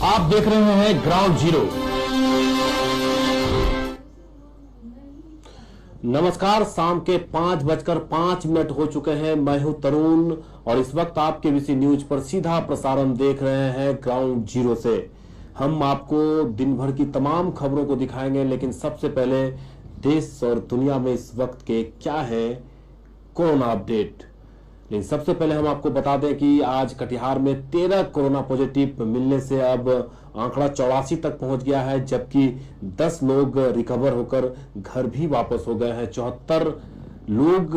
आप देख रहे हैं ग्राउंड जीरो। नमस्कार, शाम के 5:05 हो चुके हैं। मैं हूं तरुण और इस वक्त आप केबीसी न्यूज पर सीधा प्रसारण देख रहे हैं ग्राउंड जीरो से। हम आपको दिन भर की तमाम खबरों को दिखाएंगे, लेकिन सबसे पहले देश और दुनिया में इस वक्त के क्या है कोरोना अपडेट। लेकिन सबसे पहले हम आपको बता दें कि आज कटिहार में 13 कोरोना पॉजिटिव मिलने से अब आंकड़ा 84 तक पहुंच गया है, जबकि 10 लोग रिकवर होकर घर भी वापस हो गए हैं। 74 लोग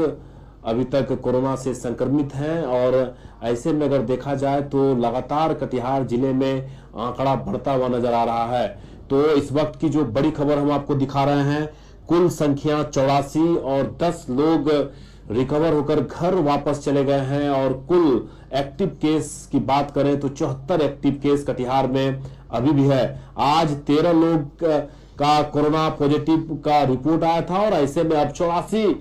अभी तक कोरोना से संक्रमित हैं और ऐसे में अगर देखा जाए तो लगातार कटिहार जिले में आंकड़ा बढ़ता हुआ नजर आ रहा है। तो इस वक्त की जो बड़ी खबर हम आपको दिखा रहे हैं, कुल संख्या 84 और 10 लोग रिकवर होकर घर वापस चले गए हैं। और कुल एक्टिव केस की बात करें तो 74 एक्टिव केस कटिहार में अभी भी है। आज 13 लोग का कोरोना पॉजिटिव का रिपोर्ट आया था और ऐसे में अब 84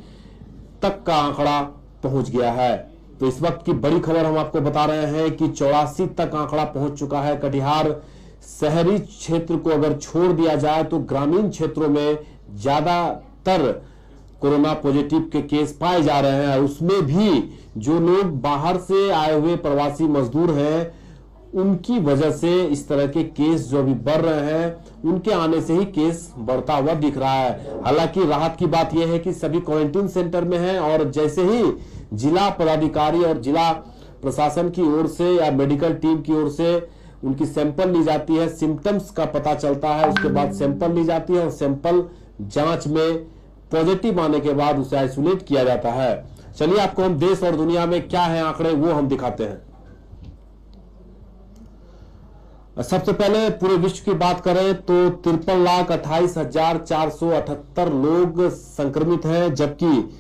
तक का आंकड़ा पहुंच गया है। तो इस वक्त की बड़ी खबर हम आपको बता रहे हैं कि 84 तक आंकड़ा पहुंच चुका है। कटिहार शहरी क्षेत्र को अगर छोड़ दिया जाए तो ग्रामीण क्षेत्रों में ज्यादातर कोरोना पॉजिटिव के केस पाए जा रहे हैं। उसमें भी जो लोग बाहर से आए हुए प्रवासी मजदूर हैं, उनकी वजह से इस तरह के केस जो अभी बढ़ रहे हैं, उनके आने से ही केस बढ़ता हुआ दिख रहा है। हालांकि राहत की बात यह है कि सभी क्वारंटीन सेंटर में हैं और जैसे ही जिला पदाधिकारी और जिला प्रशासन की ओर से या मेडिकल टीम की ओर से उनकी सैंपल ली जाती है, सिम्टम्स का पता चलता है, उसके बाद सैंपल ली जाती है और सैंपल जांच में पॉजिटिव आने के बाद उसे आइसोलेट किया जाता है। चलिए आपको हम देश और दुनिया में क्या है आंकड़े वो हम दिखाते हैं। सबसे पहले पूरे विश्व की बात करें तो 53,28,478 लोग संक्रमित हैं, जबकि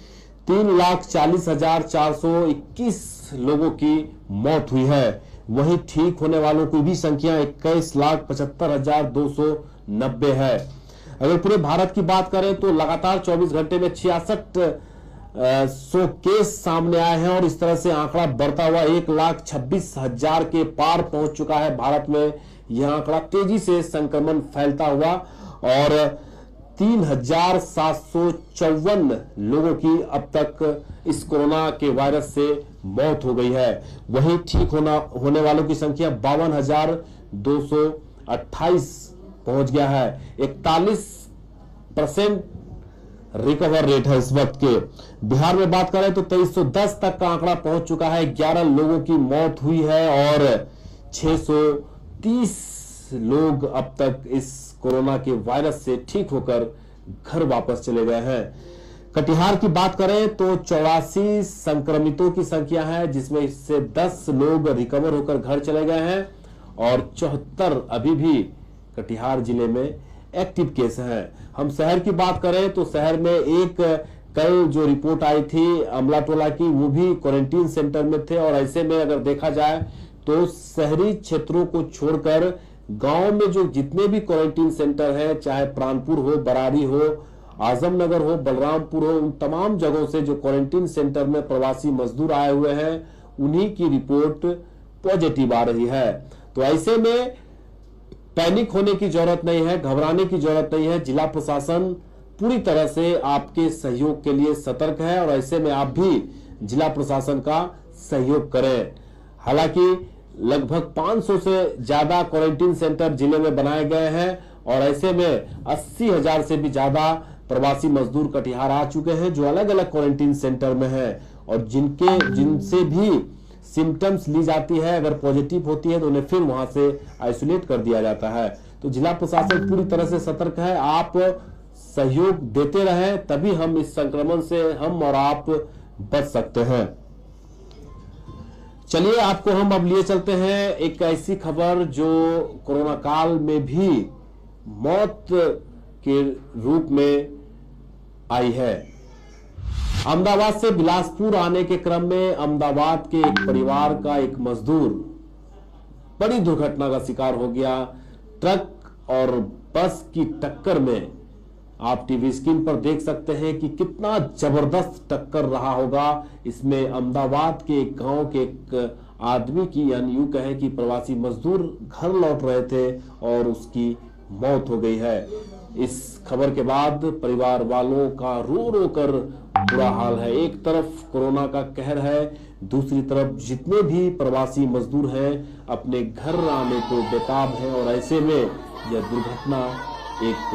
3,40,421 लोगों की मौत हुई है। वहीं ठीक होने वालों की भी संख्या 21,75,290 है। अगर पूरे भारत की बात करें तो लगातार 24 घंटे में 6600 केस सामने आए हैं और इस तरह से आंकड़ा बढ़ता हुआ 1,26,000 के पार पहुंच चुका है। भारत में यह आंकड़ा तेजी से संक्रमण फैलता हुआ और 3,754 लोगों की अब तक इस कोरोना के वायरस से मौत हो गई है। वहीं ठीक होने वालों की संख्या 52,228 पहुंच गया है। 41% रिकवर रेट है इस वक्त के। बिहार में बात करें तो 2310 तक का आंकड़ा पहुंच चुका है। 11 लोगों की मौत हुई है और 630 लोग अब तक इस कोरोना के वायरस से ठीक होकर घर वापस चले गए हैं। कटिहार की बात करें तो 84 संक्रमितों की संख्या है, जिसमें से 10 लोग रिकवर होकर घर चले गए हैं और 74 अभी भी कटिहार जिले में एक्टिव केस हैं। हम शहर की बात करें तो शहर में एक कल जो रिपोर्ट आई थी अमलाटोला की, वो भी क्वारंटीन सेंटर में थे। और ऐसे में अगर देखा जाए तो शहरी क्षेत्रों को छोड़कर गांव में जो जितने भी क्वारंटीन सेंटर हैं, चाहे प्राणपुर हो, बरारी हो, आजमनगर हो, बलरामपुर हो, उन तमाम जगहों से जो क्वारंटीन सेंटर में प्रवासी मजदूर आए हुए हैं, उन्हीं की रिपोर्ट पॉजिटिव आ रही है। तो ऐसे में पैनिक होने की जरूरत नहीं है, घबराने की जरूरत नहीं है। जिला प्रशासन पूरी तरह से आपके सहयोग के लिए सतर्क है और ऐसे में आप भी जिला प्रशासन का सहयोग करें। हालांकि लगभग 500 से ज्यादा क्वारंटीन सेंटर जिले में बनाए गए हैं और ऐसे में 80,000 से भी ज्यादा प्रवासी मजदूर कटिहार आ चुके हैं, जो अलग अलग क्वारंटीन सेंटर में हैं और जिनसे भी सिम्टम्स ली जाती है, अगर पॉजिटिव होती है तो उन्हें फिर वहां से आइसोलेट कर दिया जाता है। तो जिला प्रशासन पूरी तरह से सतर्क है। आप सहयोग देते रहें, तभी हम इस संक्रमण से हम और आप बच सकते हैं। चलिए आपको हम अब लिए चलते हैं एक ऐसी खबर जो कोरोना काल में भी मौत के रूप में आई है। अहमदाबाद से बिलासपुर आने के क्रम में अहमदाबाद के एक परिवार का एक मजदूर बड़ी दुर्घटना का शिकार हो गया। ट्रक और बस की टक्कर में आप टीवी स्क्रीन पर देख सकते हैं कि कितना जबरदस्त टक्कर रहा होगा। इसमें अहमदाबाद के एक गांव के एक आदमी की, यानी यूं कहें कि प्रवासी मजदूर घर लौट रहे थे और उसकी मौत हो गई है। इस खबर के बाद परिवार वालों का रो रो कर बुरा हाल है। एक तरफ कोरोना का कहर है, दूसरी तरफ जितने भी प्रवासी मजदूर हैं अपने घर आने को बेताब हैं, और ऐसे में यह दुर्घटना एक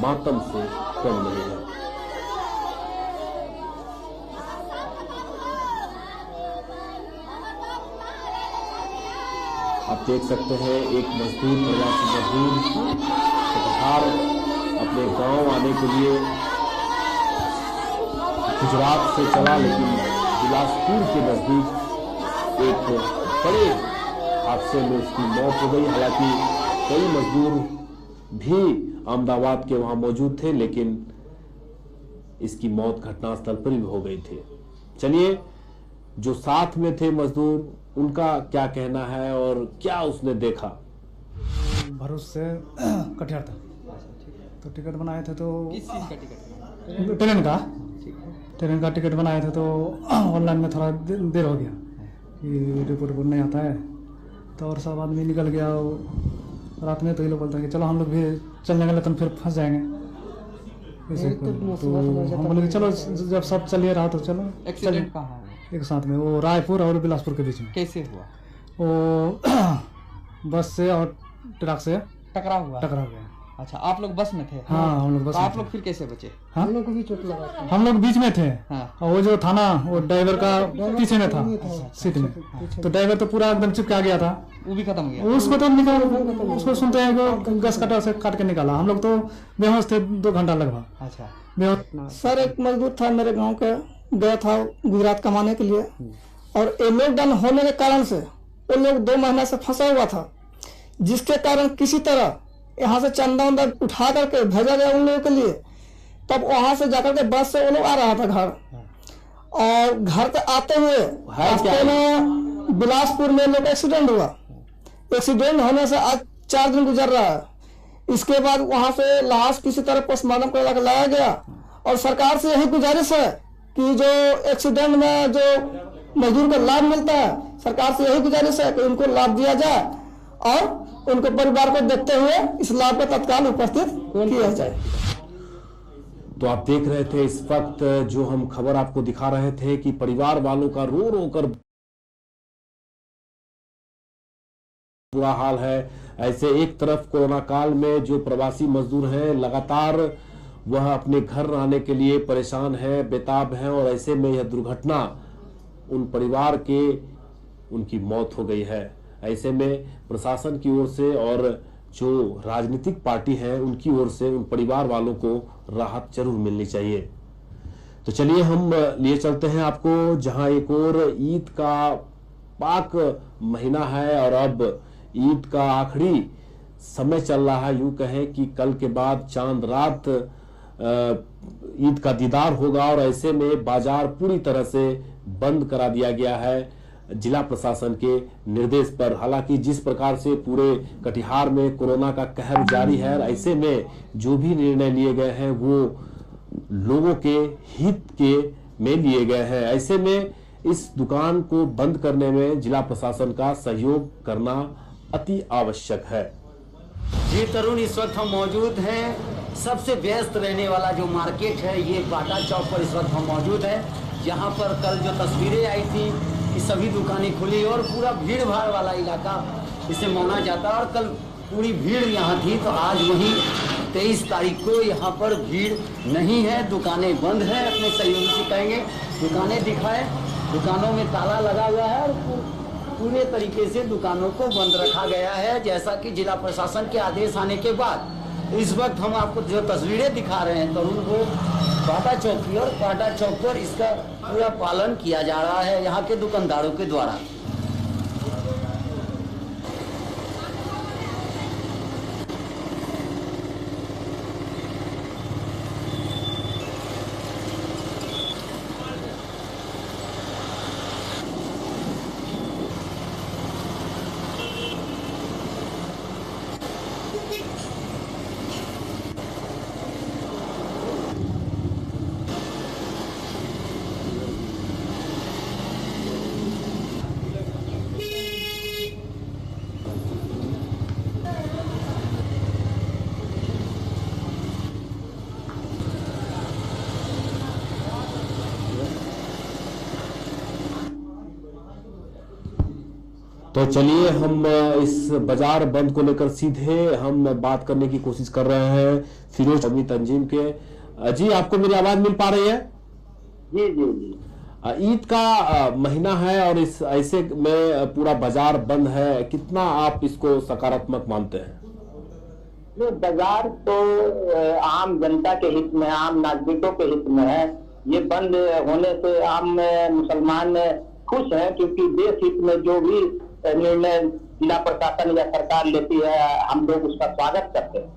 मातम से कम नहीं है। आप देख सकते हैं एक मजदूर, प्रवासी मजदूर बिहार अपने गांव आने के लिए गुजरात से चला, लेकिन बिलासपुर के नजदीक एक बड़े हादसे में उसकी मौत हो गई। हालांकि कई मजदूर भी अहमदाबाद के वहां मौजूद थे, लेकिन इसकी मौत घटनास्थल पर ही हो गई थी। चलिए, जो साथ में थे मजदूर, उनका क्या कहना है और क्या उसने देखा। भरूच से कटिहार था, तो टिकट बनाए थे। तो किस चीज़ का टिकट? ट्रेन का टिकट बनाए थे, तो ऑनलाइन में थोड़ा देर हो गया कि रिपोर्ट नहीं आता है, तो और सब आदमी निकल गया। रात में तो ये लोग बोलते हैं कि चलो हम लोग भी चल जाएंगे, लेकिन फिर फंस जाएंगे। तो हम बोले कि चलो जब सब चलिए रहा तो चलो। एक्सीडेंट कहाँ हुआ? एक साथ में, वो रायपुर और बिलासपुर के बीच में। कैसे हुआ? वो बस से और ट्रक से टकराव हुआ? टकरा गया। अच्छा, आप लोग बस में थे? हाँ, हम लोग बस तो में आप थे। लोग फिर कैसे बचे? हाँ? हम लोग को भी चोट लगा था। हम लोग बीच में थे। हाँ। और वो जो था ना, वो ड्राइवर का पीछे में था, सीट में। तो ड्राइवर तो पूरा एकदम चिपका गया था, वो भी खत्म हो गया? उसको तो निकाल, उसको सुनते हैं कि गैस कटर से काट के निकाला। हम लोग तो बेहोश थे 2 घंटा लगभग। अच्छा, बेहोश। सर, एक मजदूर था मेरे गांव के, गया था गुजरात कमाने के लिए, और ये लॉकडाउन होने के कारण से वो लोग 2 महीना से फंसा हुआ था, जिसके कारण किसी तरह यहाँ से चंदा उंदा उठा करके भेजा गया उन लोगों के लिए। तब वहां से जाकर के बस से वो लोग आ रहा था घर, और घर पे आते हुए रास्ते में बिलासपुर में लोग एक्सीडेंट हुआ। एक्सीडेंट होने से आज 4 दिन गुजर रहा है। इसके बाद वहां से लाश किसी तरह पोस्टमार्टम करा के लाया गया, और सरकार से यही गुजारिश है कि जो एक्सीडेंट में जो मजदूर को लाभ मिलता है, सरकार से यही गुजारिश है कि उनको लाभ दिया जाए, और उनके परिवार को देखते हुए इस लाभ को तत्काल उपस्थित किया जाए। तो आप देख रहे थे इस वक्त जो हम खबर आपको दिखा रहे थे कि परिवार वालों का रो रो कर बुरा हाल है। ऐसे एक तरफ कोरोना काल में जो प्रवासी मजदूर हैं, लगातार वह अपने घर आने के लिए परेशान हैं, बेताब हैं, और ऐसे में यह दुर्घटना उन परिवार के, उनकी मौत हो गई है। ऐसे में प्रशासन की ओर से और जो राजनीतिक पार्टी है उनकी ओर से उन परिवार वालों को राहत जरूर मिलनी चाहिए। तो चलिए हम लिए चलते हैं आपको, जहां एक और ईद का पाक महीना है और अब ईद का आखिरी समय चल रहा है। यूं कहें कि कल के बाद चांद रात ईद का दीदार होगा, और ऐसे में बाजार पूरी तरह से बंद करा दिया गया है जिला प्रशासन के निर्देश पर। हालांकि जिस प्रकार से पूरे कटिहार में कोरोना का कहर जारी है, ऐसे में जो भी निर्णय लिए गए हैं वो लोगों के हित के में लिए गए हैं। ऐसे में इस दुकान को बंद करने में जिला प्रशासन का सहयोग करना अति आवश्यक है। जी तरुण, इस वक्त हम मौजूद हैं सबसे व्यस्त रहने वाला जो मार्केट है, ये बाटा चौक पर इस वक्त हम मौजूद हैं, जहां पर कल जो तस्वीरें आई थी कि सभी दुकानें खुली और पूरा भीड़ भाड़ वाला इलाका इसे माना जाता है, और कल पूरी भीड़ यहाँ थी। तो आज वहीं 23 तारीख को यहाँ पर भीड़ नहीं है, दुकानें बंद हैं। अपने सहयोगी से कहेंगे दुकानें दिखाएं। दुकानों में ताला लगा हुआ है और पूरे तरीके से दुकानों को बंद रखा गया है, जैसा कि जिला प्रशासन के आदेश आने के बाद। इस वक्त हम आपको जो तस्वीरें दिखा रहे हैं तरुण, वो बाटा चौक की, और बाटा चौक पर इसका पूरा पालन किया जा रहा है यहाँ के दुकानदारों के द्वारा। तो चलिए हम इस बाजार बंद को लेकर सीधे हम बात करने की कोशिश कर रहे हैं फिरोज अहमद तंजीम के। जी, आपको मेरी आवाज मिल पा रही है? जी जी जी। ईद का महीना है और इस ऐसे में पूरा बाजार बंद है, कितना आप इसको सकारात्मक मानते हैं? बाजार तो आम जनता के हित में, आम नागरिकों के हित में है। ये बंद होने से आम मुसलमान खुश हैं, क्योंकि देश हित में जो भी निर्णय जिला प्रशासन या सरकार लेती है हम लोग उसका स्वागत करते हैं।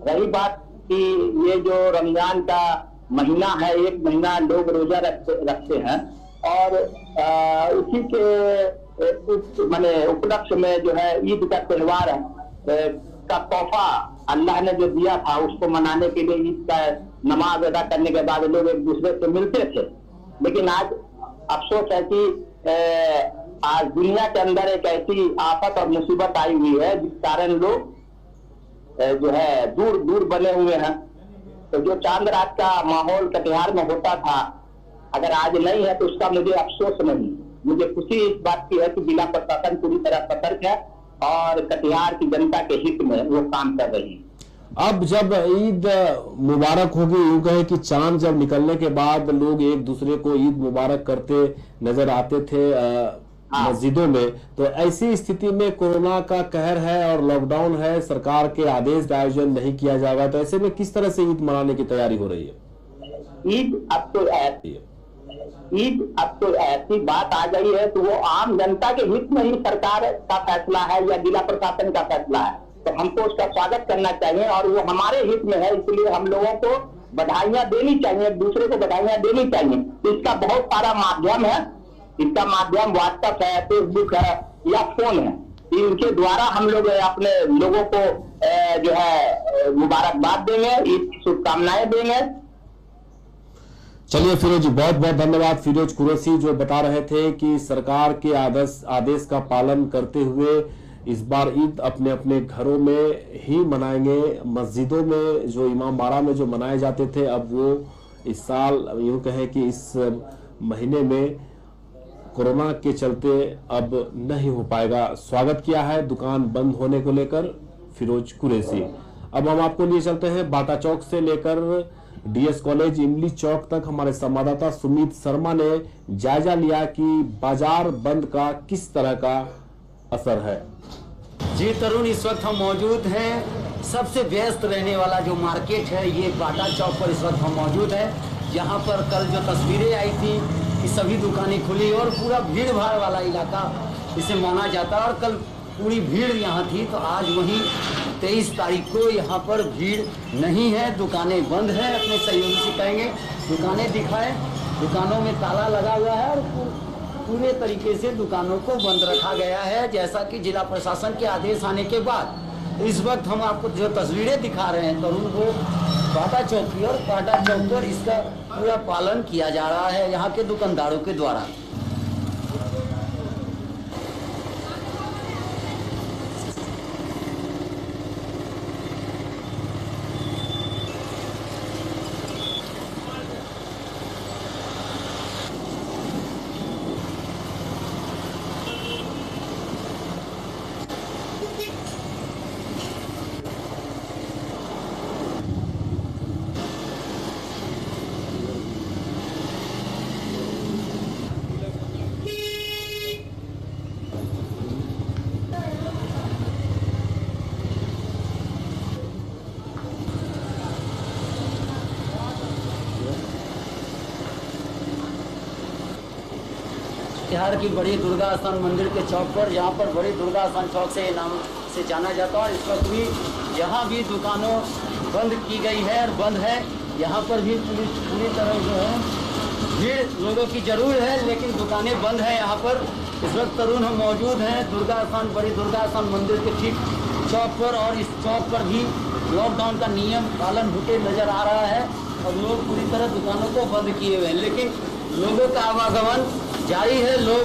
रही बात कि ये जो रमजान का महीना है, एक महीना लोग रोजा रखते हैं और उसी के माने उपलक्ष्य में जो है ईद का त्योहार का तोहफा अल्लाह ने जो दिया था उसको मनाने के लिए ईद का नमाज अदा करने के बाद लोग एक दूसरे से मिलते थे। लेकिन आज अफसोस है कि आज दुनिया के अंदर एक ऐसी आफत और मुसीबत आई हुई है जिस कारण लोग जो है दूर दूर बने हुए हैं। तो जो चांद रात का माहौल कटिहार में होता था, अगर आज नहीं है तो उसका मुझे अफसोस नहीं, मुझे खुशी इस बात की है कि जिला प्रशासन पूरी तरह सतर्क है और कटिहार की जनता के हित में वो काम कर रही है। अब जब ईद मुबारक होगी, यूं कहे कि चांद जब निकलने के बाद लोग एक दूसरे को ईद मुबारक करते नजर आते थे मस्जिदों में, तो ऐसी स्थिति में कोरोना का कहर है और लॉकडाउन है, सरकार के आदेश का आयोजन नहीं किया जाएगा, तो ऐसे में किस तरह से ईद मनाने की तैयारी हो रही है? ईद अब तो ऐसी बात आ गई है तो वो आम जनता के हित में ही सरकार का फैसला है या जिला प्रशासन का फैसला है, तो हमको उसका स्वागत करना चाहिए और वो हमारे हित में है। इसलिए हम लोगों को बधाइयां देनी चाहिए, एक दूसरे को बधाइयां देनी चाहिए। तो इसका बहुत सारा माध्यम है, इसका माध्यम व्हाट्सएप है, फेसबुक है या फोन है, इनके द्वारा हम लोग अपने लोगों को जो है मुबारकबाद देंगे, ईद की शुभकामनाएं देंगे। चलिए फिरोज जी, बहुत बहुत धन्यवाद। फिरोज कुरैशी जो बता रहे थे कि सरकार के आदेश का पालन करते हुए इस बार ईद अपने अपने घरों में ही मनाएंगे। मस्जिदों में जो इमाम बाड़ा में जो मनाए जाते थे, अब वो इस साल यूं कहें कि इस महीने में कोरोना के चलते अब नहीं हो पाएगा। स्वागत किया है दुकान बंद होने को लेकर फिरोज कुरैशी। अब हम आपको लिए चलते हैं बाटा चौक से लेकर डीएस कॉलेज इमली चौक तक। हमारे संवाददाता सुमित शर्मा ने जायजा लिया कि बाजार बंद का किस तरह का असर है। जी तरुण, इस वक्त हम मौजूद हैं सबसे व्यस्त रहने वाला जो मार्केट है, ये बाटा चौक पर इस वक्त हम मौजूद हैं। यहाँ पर कल जो तस्वीरें आई थी कि सभी दुकानें खुली और पूरा भीड़ भाड़ वाला इलाका इसे माना जाता है और कल पूरी भीड़ यहाँ थी, तो आज वहीं 23 तारीख को यहाँ पर भीड़ नहीं है, दुकानें बंद हैं। अपने सहयोगी से कहेंगे दुकानें दिखाएं, दुकानों में ताला लगा हुआ है और पूरे तरीके से दुकानों को बंद रखा गया है, जैसा कि जिला प्रशासन के आदेश आने के बाद। इस वक्त हम आपको जो तस्वीरें दिखा रहे हैं तरुण, वो बाटा चौक की और बाटा चौक पर इसका पूरा पालन किया जा रहा है यहाँ के दुकानदारों के द्वारा। कटिहार की बड़ी दुर्गा स्थान मंदिर के चौक पर, यहाँ पर बड़ी दुर्गा स्थान चौक से नाम से जाना जाता है और इस वक्त भी यहाँ भी दुकानों बंद की गई है और बंद है। यहाँ पर भी पूरी तरह जो है भीड़ लोगों की जरूर है, लेकिन दुकानें बंद हैं यहाँ पर। इस वक्त तरुण हम मौजूद हैं दुर्गा स्थान, बड़ी दुर्गा स्थान मंदिर के ठीक चौक पर और इस चौक पर भी लॉकडाउन का नियम पालन होते नजर आ रहा है और लोग पूरी तरह दुकानों को बंद किए हुए हैं, लेकिन लोगों का आवागमन जारी है। लोग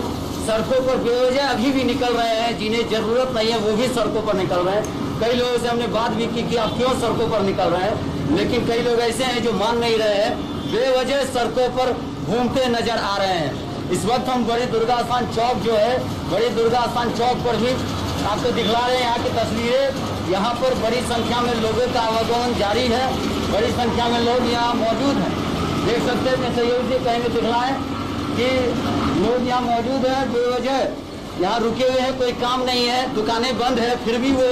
सड़कों पर बेवजह अभी भी निकल रहे हैं, जिन्हें जरूरत नहीं है वो भी सड़कों पर निकल रहे हैं। कई लोगों से हमने बात भी की कि आप क्यों सड़कों पर निकल रहे हैं, लेकिन कई लोग ऐसे हैं जो मान नहीं रहे हैं, बेवजह सड़कों पर घूमते नजर आ रहे हैं। इस वक्त हम बड़ी दुर्गा स्थान चौक जो है, बड़ी दुर्गा स्थान चौक पर भी आपको दिखला रहे हैं यहाँ की तस्वीरें। यहाँ पर बड़ी संख्या में लोगों का आवागमन जारी है, बड़ी संख्या में लोग यहाँ मौजूद हैं। देख सकते हैं, सहयोग जी कहेंगे दिखलाएं कि लोग यहाँ मौजूद हैं, बेवजह यहाँ रुके हुए हैं, कोई काम नहीं है, दुकानें बंद है, फिर भी वो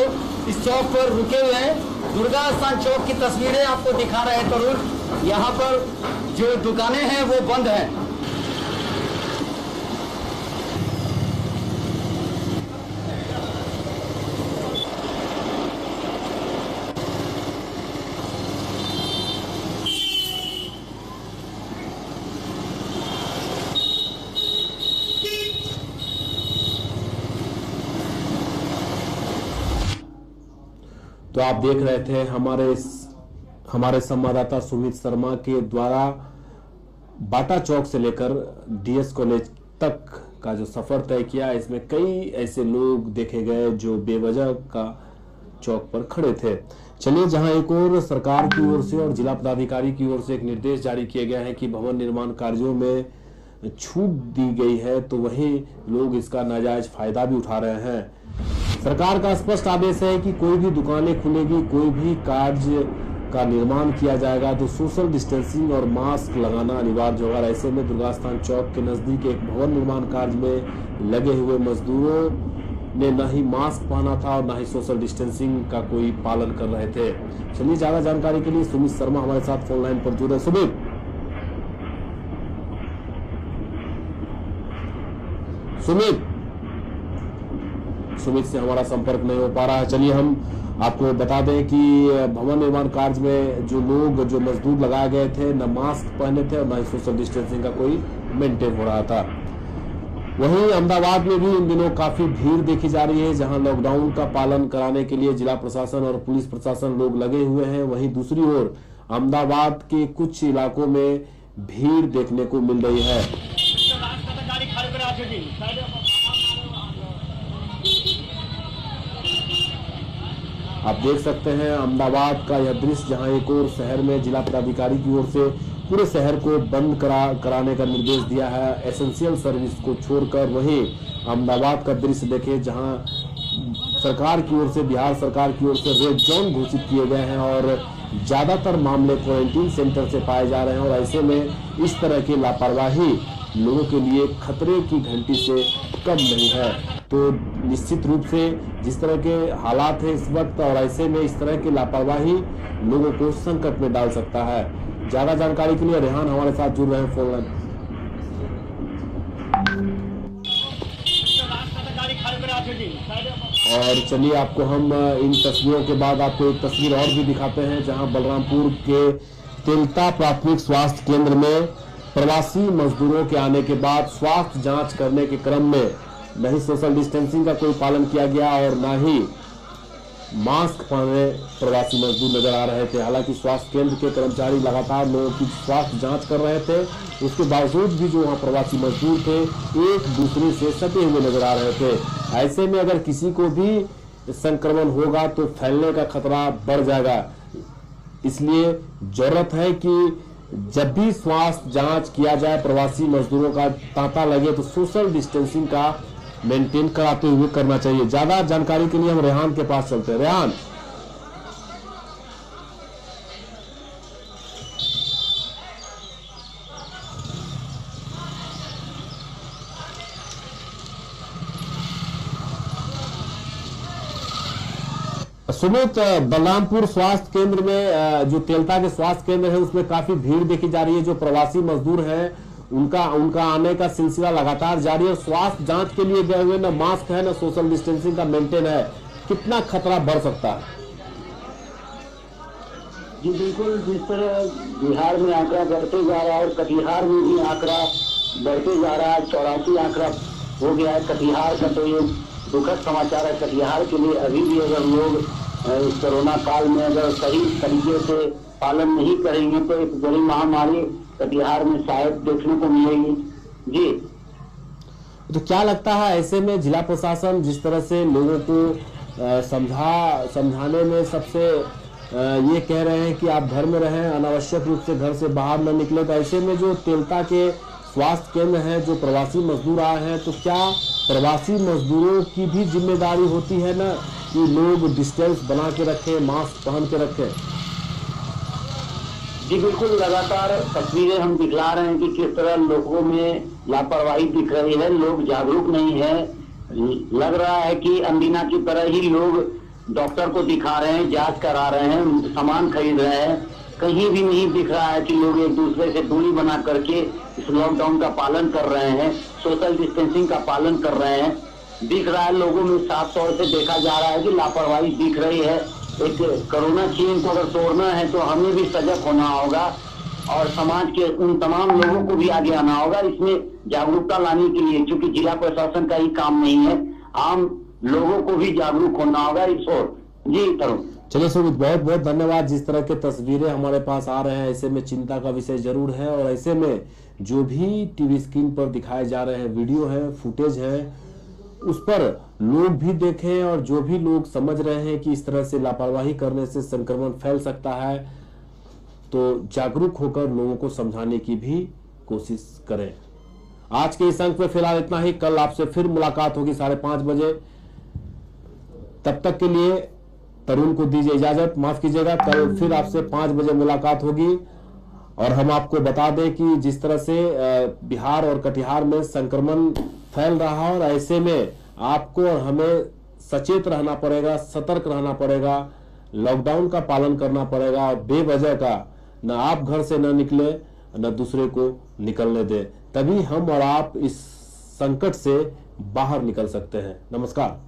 इस चौक पर रुके हुए हैं। दुर्गा स्थान चौक की तस्वीरें आपको दिखा रहे हैं तरुण। यहाँ पर जो दुकानें हैं वो बंद हैं। तो आप देख रहे थे हमारे संवाददाता सुमित शर्मा के द्वारा बाटा चौक से लेकर डीएस कॉलेज तक का जो सफर तय किया। इसमें कई ऐसे लोग देखे गए जो बेवजह का चौक पर खड़े थे। चलिए, जहां एक और सरकार की ओर से और जिला पदाधिकारी की ओर से एक निर्देश जारी किए गए हैं कि भवन निर्माण कार्यों में छूट दी गई है, तो वहीं लोग इसका नाजायज फायदा भी उठा रहे हैं। सरकार का स्पष्ट आदेश है कि कोई भी दुकानें खुलेगी, कोई भी कार्य का निर्माण किया जाएगा तो सोशल डिस्टेंसिंग और मास्क लगाना अनिवार्य होगा। ऐसे में दुर्गा स्थान चौक के नजदीक एक भवन निर्माण कार्य में लगे हुए मजदूरों ने न ही मास्क पहना था और न ही सोशल डिस्टेंसिंग का कोई पालन कर रहे थे। चलिए, ज्यादा जानकारी के लिए सुमित शर्मा हमारे साथ फोन लाइन पर जुड़े। सुमित से हमारा संपर्क नहीं हो पा रहा है। चलिए, हम आपको बता दें कि भवन निर्माण कार्य में जो मजदूर लगाए गए थे, न मास्क पहने थे और न ही सोशल डिस्टेंसिंग का कोई मेंटेन हो रहा था। वहीं अहमदाबाद में भी इन दिनों काफी भीड़ देखी जा रही है, जहां लॉकडाउन का पालन कराने के लिए जिला प्रशासन और पुलिस प्रशासन लोग लगे हुए हैं। वहीं दूसरी ओर अहमदाबाद के कुछ इलाकों में भीड़ देखने को मिल रही है। आप देख सकते हैं अहमदाबाद का यह दृश्य, जहां एक और शहर में जिला पदाधिकारी की ओर से पूरे शहर को बंद कराने का निर्देश दिया है, एसेंशियल सर्विस को छोड़कर। वहीं अहमदाबाद का दृश्य देखें, जहां सरकार की ओर से, बिहार सरकार की ओर से रेड जोन घोषित किए गए हैं और ज्यादातर मामले क्वारंटीन सेंटर से पाए जा रहे हैं। और ऐसे में इस तरह की लापरवाही लोगों के लिए खतरे की घंटी से कम नहीं है। तो निश्चित रूप से जिस तरह के हालात है इस वक्त, और ऐसे में इस तरह की लापरवाही लोगों को संकट में डाल सकता है। ज्यादा जानकारी के लिए रेहान हमारे साथ जुड़ रहे हैं फोन लाइन। और चलिए, आपको हम इन तस्वीरों के बाद आपको एक तस्वीर और भी दिखाते हैं, जहां बलरामपुर के तेलता प्राथमिक स्वास्थ्य केंद्र में प्रवासी मजदूरों के आने के बाद स्वास्थ्य जांच करने के क्रम में न ही सोशल डिस्टेंसिंग का कोई पालन किया गया और न ही मास्क पहने प्रवासी मजदूर नजर आ रहे थे। हालांकि स्वास्थ्य केंद्र के कर्मचारी लगातार लोगों की स्वास्थ्य जांच कर रहे थे, उसके बावजूद भी जो वहाँ प्रवासी मजदूर थे एक दूसरे से सटे हुए नजर आ रहे थे। ऐसे में अगर किसी को भी संक्रमण होगा तो फैलने का खतरा बढ़ जाएगा। इसलिए जरूरत है कि जब भी स्वास्थ्य जांच किया जाए, प्रवासी मजदूरों का तांता लगे तो सोशल डिस्टेंसिंग का मेंटेन कराते हुए करना चाहिए। ज्यादा जानकारी के लिए हम रेहान के पास चलते हैं। रेहान, सुमित, बलरामपुर स्वास्थ्य केंद्र में जो तेलता के स्वास्थ्य केंद्र है उसमें काफी भीड़ देखी जा रही है। जो प्रवासी मजदूर हैं उनका आने का सिलसिला लगातार जारी है। स्वास्थ्य जांच के लिए गए हुए, न मास्क है न सोशल डिस्टेंसिंग का मेंटेन है। कितना खतरा बढ़ सकता है? जी बिल्कुल, जिस तरह बिहार में आंकड़ा बढ़ते जा रहा है और कटिहार में भी आंकड़ा बढ़ते जा रहा है, 84 आंकड़ा हो गया है कटिहार का, तो ये दुखद समाचार है कटिहार के लिए। अभी भी अगर लोग इस कोरोना काल में अगर सही तरीके से पालन नहीं करेंगे तो एक बड़ी महामारी कटिहार में शायद देखने को मिलेगी। जी, तो क्या लगता है ऐसे में जिला प्रशासन जिस तरह से लोगों को समझाने में सबसे ये कह रहे हैं कि आप घर में रहें, अनावश्यक रूप से घर से बाहर न निकले, तो ऐसे में जो तेलता के स्वास्थ्य केंद्र है, जो प्रवासी मजदूर आए हैं, तो क्या प्रवासी मजदूरों की भी जिम्मेदारी होती है ना कि लोग डिस्टेंस बना के रखें, मास्क पहन के रखें? जी बिल्कुल, लगातार तस्वीरें हम दिखला रहे हैं कि किस तरह लोगों में लापरवाही दिख रही है, लोग जागरूक नहीं है। लग रहा है कि अनदीना की तरह ही लोग डॉक्टर को दिखा रहे हैं, जांच करा रहे हैं, सामान खरीद रहे हैं। कहीं भी नहीं दिख रहा है कि लोग एक दूसरे से दूरी बना करके इस लॉकडाउन का पालन कर रहे हैं, सोशल डिस्टेंसिंग का पालन कर रहे हैं। दिख रहा है लोगों में साफ तौर से देखा जा रहा है कि लापरवाही दिख रही है। एक कोरोना चेन को अगर तोड़ना है तो हमें भी सजग होना होगा और समाज के उन तमाम लोगों को भी आगे आना होगा इसमें जागरूकता लाने के लिए, क्योंकि जिला प्रशासन का ही काम नहीं है, आम लोगों को भी जागरूक होना होगा इस ओर। जी तरुण। चलिए सुमित, बहुत बहुत धन्यवाद। जिस तरह के तस्वीरें हमारे पास आ रहे हैं, ऐसे में चिंता का विषय जरूर है, और ऐसे में जो भी टीवी स्क्रीन पर दिखाए जा रहे हैं वीडियो है, फुटेज है, उस पर लोग भी देखें, और जो भी लोग समझ रहे हैं कि इस तरह से लापरवाही करने से संक्रमण फैल सकता है, तो जागरूक होकर लोगों को समझाने की भी कोशिश करें। आज के इस अंक में फिलहाल इतना ही। कल आपसे फिर मुलाकात होगी 5:30 बजे। तब तक के लिए तरुण को दीजिए इजाजत, माफ कीजिएगा। कल फिर आपसे 5 बजे मुलाकात होगी, और हम आपको बता दें कि जिस तरह से बिहार और कटिहार में संक्रमण फैल रहा है, और ऐसे में आपको और हमें सचेत रहना पड़ेगा, सतर्क रहना पड़ेगा, लॉकडाउन का पालन करना पड़ेगा, और बेवजह का न आप घर से न निकले न दूसरे को निकलने दें, तभी हम और आप इस संकट से बाहर निकल सकते हैं। नमस्कार।